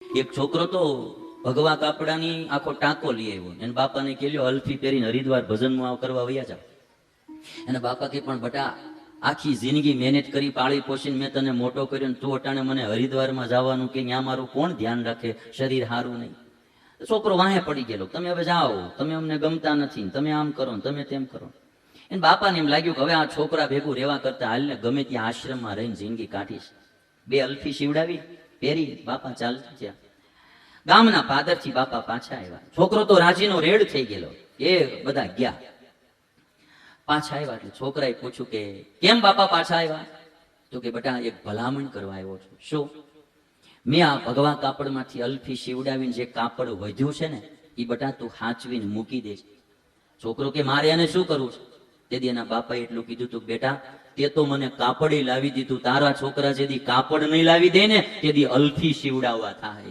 એક છોકરો તો ભગવા કાપડાની આખો ટાંકો લઈ આવ્યો, એને બાપાને કહ્યું અલ્ફી પહેરીને હરિદ્વાર ભજનમાં કરવા વયા જાવ. એને બાપા કે પણ બટા આખી જિંદગી મહેનત કરી પાળી પોષીને મેં તને મોટો કર્યો, તું અટાણે મને હરિદ્વારમાં જવાનું કે ત્યાં મારું કોણ ધ્યાન રાખે, શરીર સારું નહીં. છોકરો વાહે પડી ગયેલો, તમે હવે જાઓ, તમે અમને ગમતા નથી, તમે આમ કરો ને તમે તેમ કરો. એને બાપાને એમ લાગ્યું કે હવે આ છોકરા ભેગું રહેવા કરતા હાલને ગમે ત્યાં આશ્રમમાં રહીને જિંદગી કાઢીશ. બે અલ્ફી સીવડાવી પહેરી બાપા ચાલતા થયા. ગામના પાદરથી બાપા પાછા આવ્યા. છોકરો તો રાજીનો રેડ થઈ ગયેલો, એ બધા ગયા. પાછા આવ્યા એટલે છોકરાએ પૂછ્યું કે કેમ બાપા પાછા આવ્યા? તો કે બેટા એક ભલામણ કરવા આવ્યો છું. શું? મેં આ ભગવા કાપડમાંથી અલ્ફી સીવડાવીને જે કાપડ વધ્યું છે ને એ બટા તું હાચવીને મૂકી દે. છોકરો કે મારે એને શું કરવું છે? તેથી એના બાપાએ એટલું કીધું તું બેટા તે તો મને કાપડ લાવી દીધું, તારા છોકરા જેથી કાપડ નહીં લાવી દે ને તેથી અલ્ફી સીવડાવવા થાય.